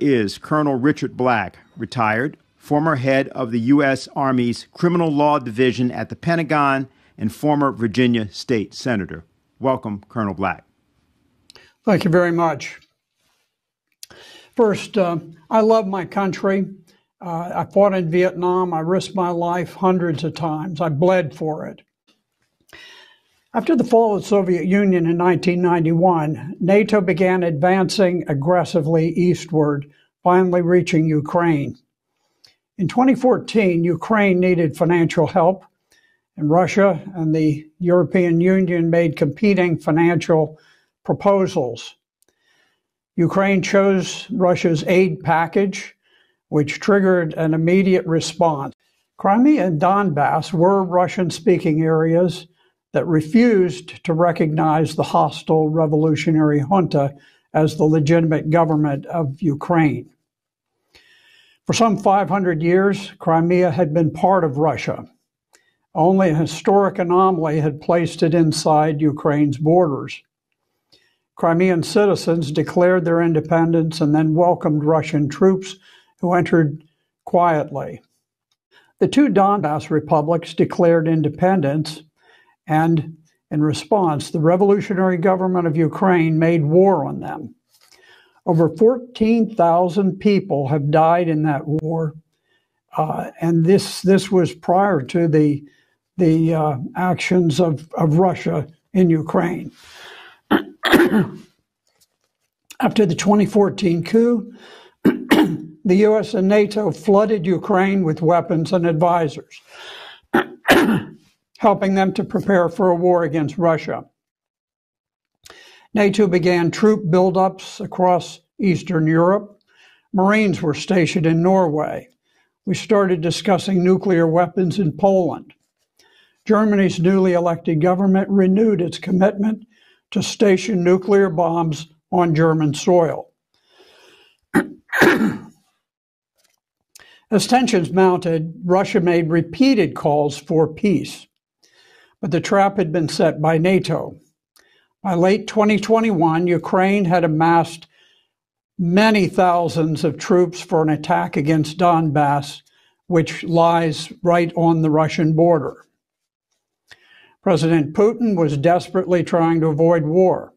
Is Colonel Richard Black, retired, former head of the U.S. Army's Criminal Law Division at the Pentagon and former Virginia State Senator. Welcome, Colonel Black. Thank you very much. First, I love my country. I fought in Vietnam. I risked my life hundreds of times. I bled for it. After the fall of the Soviet Union in 1991, NATO began advancing aggressively eastward, finally reaching Ukraine. In 2014, Ukraine needed financial help, and Russia and the European Union made competing financial proposals. Ukraine chose Russia's aid package, which triggered an immediate response. Crimea and Donbass were Russian-speaking areas that refused to recognize the hostile revolutionary junta as the legitimate government of Ukraine. For some 500 years, Crimea had been part of Russia. Only a historic anomaly had placed it inside Ukraine's borders. Crimean citizens declared their independence and then welcomed Russian troops who entered quietly. The two Donbass republics declared independence, and in response, the revolutionary government of Ukraine made war on them. Over 14,000 people have died in that war, and this was prior to the actions of Russia in Ukraine. After the 2014 coup, the U.S. and NATO flooded Ukraine with weapons and advisors, helping them to prepare for a war against Russia. NATO began troop buildups across Eastern Europe. Marines were stationed in Norway. We started discussing nuclear weapons in Poland. Germany's newly elected government renewed its commitment to station nuclear bombs on German soil. As tensions mounted, Russia made repeated calls for peace. But the trap had been set by NATO. By late 2021, Ukraine had amassed many thousands of troops for an attack against Donbass, which lies right on the Russian border. President Putin was desperately trying to avoid war.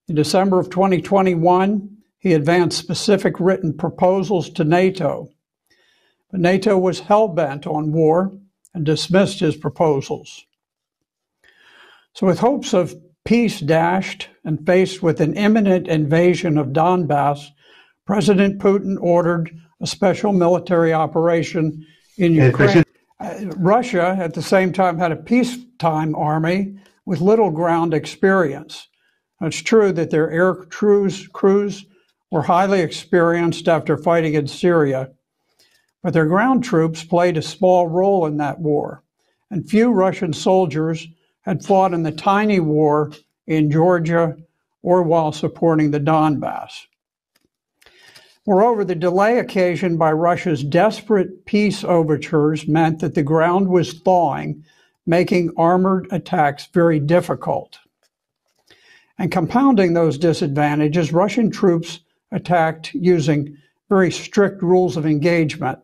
In December of 2021, he advanced specific written proposals to NATO. But NATO was hell-bent on war and dismissed his proposals. So with hopes of peace dashed and faced with an imminent invasion of Donbass, President Putin ordered a special military operation in Ukraine. Russia, at the same time, had a peacetime army with little ground experience. It's true that their air crews were highly experienced after fighting in Syria, but their ground troops played a small role in that war, and few Russian soldiers had fought in the tiny war in Georgia or while supporting the Donbass. Moreover, the delay occasioned by Russia's desperate peace overtures meant that the ground was thawing, making armored attacks very difficult. And compounding those disadvantages, Russian troops attacked using very strict rules of engagement.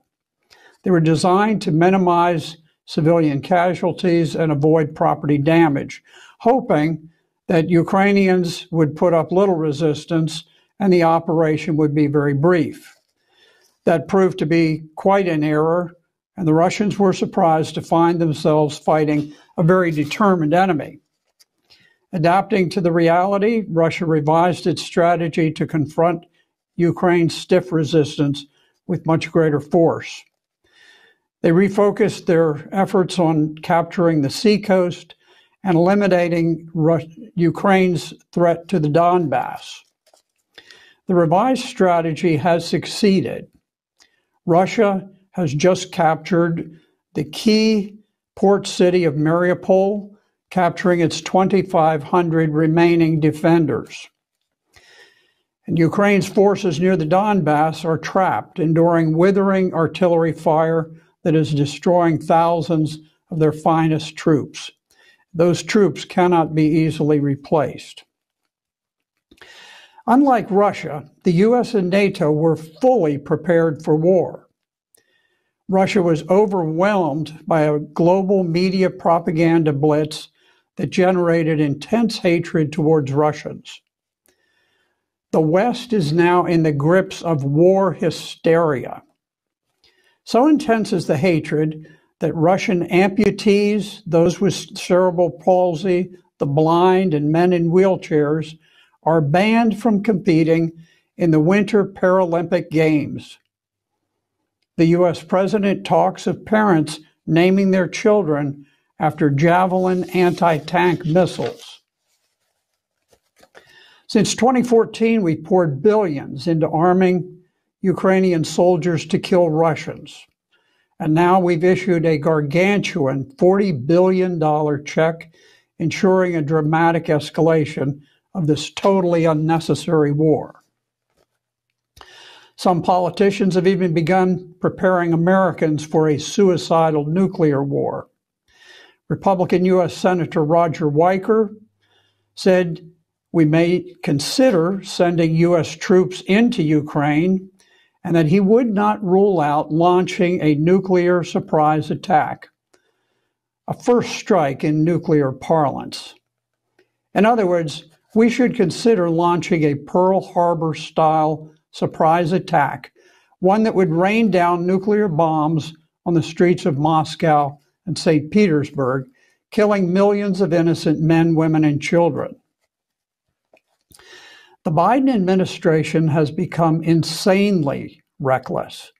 They were designed to minimize civilian casualties and avoid property damage, hoping that Ukrainians would put up little resistance and the operation would be very brief. That proved to be quite an error, and the Russians were surprised to find themselves fighting a very determined enemy. Adapting to the reality, Russia revised its strategy to confront Ukraine's stiff resistance with much greater force. They refocused their efforts on capturing the seacoast and eliminating Ukraine's threat to the Donbass. The revised strategy has succeeded. Russia has just captured the key port city of Mariupol, capturing its 2,500 remaining defenders. And Ukraine's forces near the Donbass are trapped, enduring withering artillery fire that is destroying thousands of their finest troops. Those troops cannot be easily replaced. Unlike Russia, the U.S. and NATO were fully prepared for war. Russia was overwhelmed by a global media propaganda blitz that generated intense hatred towards Russians. The West is now in the grips of war hysteria. So intense is the hatred that Russian amputees, those with cerebral palsy, the blind, and men in wheelchairs are banned from competing in the Winter Paralympic Games. The U.S. president talks of parents naming their children after Javelin anti-tank missiles. Since 2014, we poured billions into arming Ukrainian soldiers to kill Russians. And now we've issued a gargantuan $40 billion check, ensuring a dramatic escalation of this totally unnecessary war. Some politicians have even begun preparing Americans for a suicidal nuclear war. Republican U.S. Senator Roger Wicker said we may consider sending U.S. troops into Ukraine and that he would not rule out launching a nuclear surprise attack, a first strike in nuclear parlance. In other words, we should consider launching a Pearl Harbor-style surprise attack, one that would rain down nuclear bombs on the streets of Moscow and St. Petersburg, killing millions of innocent men, women, and children. The Biden administration has become insanely reckless.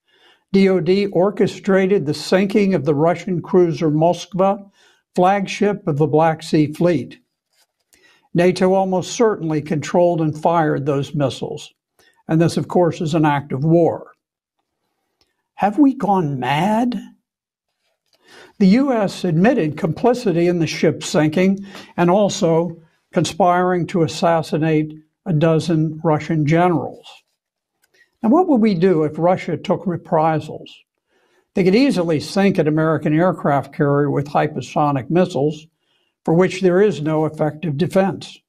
DoD orchestrated the sinking of the Russian cruiser Moskva, flagship of the Black Sea Fleet. NATO almost certainly controlled and fired those missiles. And this, of course, is an act of war. Have we gone mad? The U.S. admitted complicity in the ship sinking and also conspiring to assassinate a dozen Russian generals. Now, what would we do if Russia took reprisals? They could easily sink an American aircraft carrier with hypersonic missiles, for which there is no effective defense.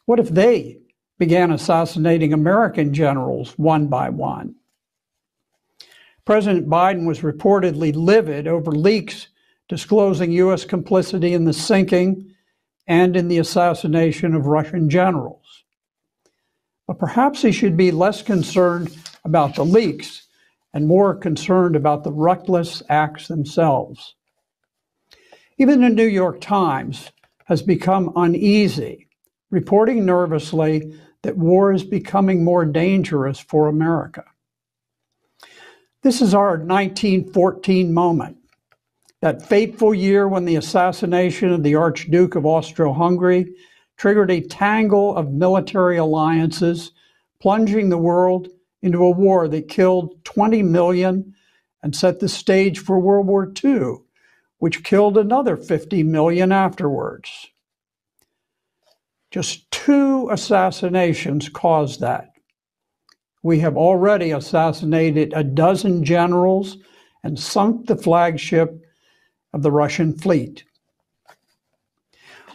What if they began assassinating American generals one by one? President Biden was reportedly livid over leaks disclosing U.S. complicity in the sinking and in the assassination of Russian generals. But perhaps he should be less concerned about the leaks and more concerned about the reckless acts themselves. Even the New York Times has become uneasy, reporting nervously that war is becoming more dangerous for America. This is our 1914 moment, that fateful year when the assassination of the Archduke of Austro-Hungary triggered a tangle of military alliances, plunging the world into a war that killed 20 million and set the stage for World War II, which killed another 50 million afterwards. Just 2 assassinations caused that. We have already assassinated a dozen generals and sunk the flagship of the Russian fleet.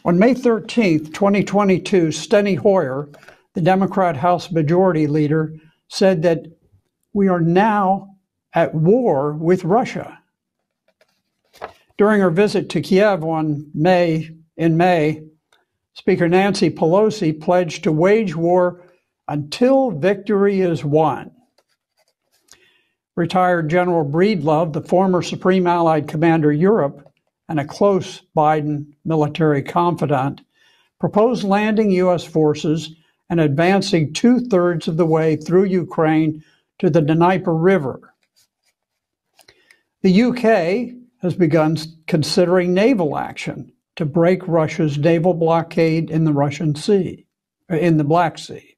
On May 13, 2022, Steny Hoyer, the Democrat House Majority Leader, said that we are now at war with Russia. During her visit to Kiev in May, Speaker Nancy Pelosi pledged to wage war until victory is won. Retired General Breedlove, the former Supreme Allied Commander Europe and a close Biden military confidant, proposed landing U.S. forces and advancing 2/3 of the way through Ukraine to the Dnieper River. The UK has begun considering naval action to break Russia's naval blockade in the Black Sea.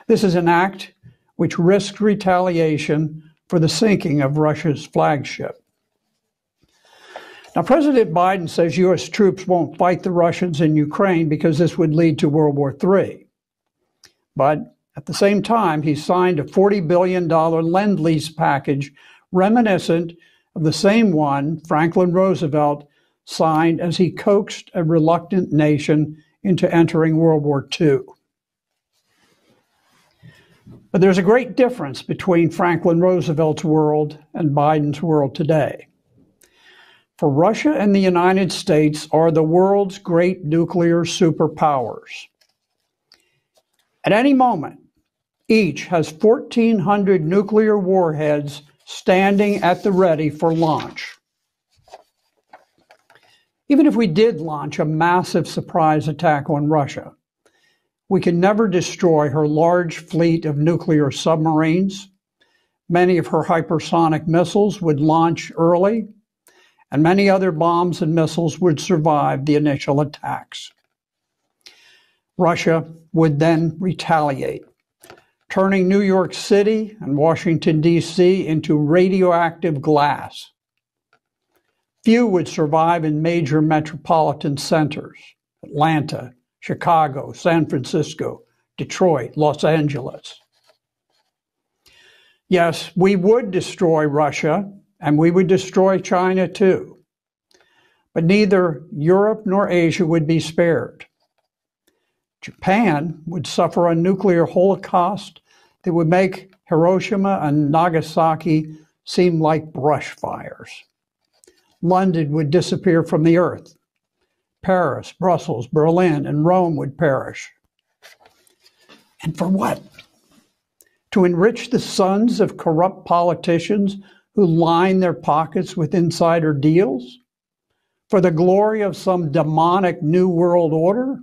This is an act which risks retaliation for the sinking of Russia's flagship. Now, President Biden says U.S. troops won't fight the Russians in Ukraine because this would lead to World War III. But at the same time, he signed a $40 billion Lend-Lease package reminiscent of the same one Franklin Roosevelt signed as he coaxed a reluctant nation into entering World War II. But there's a great difference between Franklin Roosevelt's world and Biden's world today. For Russia and the United States are the world's great nuclear superpowers. At any moment, each has 1,400 nuclear warheads standing at the ready for launch. Even if we did launch a massive surprise attack on Russia, we can never destroy her large fleet of nuclear submarines. Many of her hypersonic missiles would launch early, and many other bombs and missiles would survive the initial attacks. Russia would then retaliate, turning New York City and Washington, D.C. into radioactive glass. Few would survive in major metropolitan centers: Atlanta, Chicago, San Francisco, Detroit, Los Angeles. Yes, we would destroy Russia, and we would destroy China too. But neither Europe nor Asia would be spared. Japan would suffer a nuclear holocaust that would make Hiroshima and Nagasaki seem like brush fires. London would disappear from the earth. Paris, Brussels, Berlin, and Rome would perish. And for what? To enrich the sons of corrupt politicians who line their pockets with insider deals? For the glory of some demonic new world order?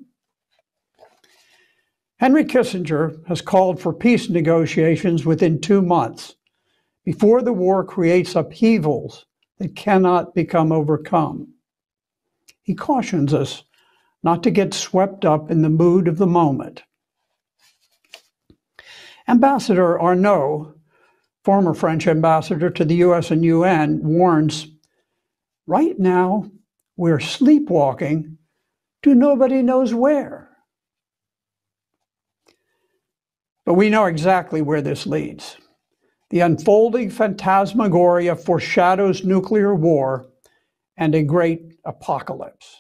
Henry Kissinger has called for peace negotiations within 2 months, before the war creates upheavals that cannot become overcome. He cautions us not to get swept up in the mood of the moment. Ambassador Arnaud, former French ambassador to the US and UN, warns, right now we're sleepwalking to nobody knows where. But we know exactly where this leads. The unfolding phantasmagoria foreshadows nuclear war and a great apocalypse.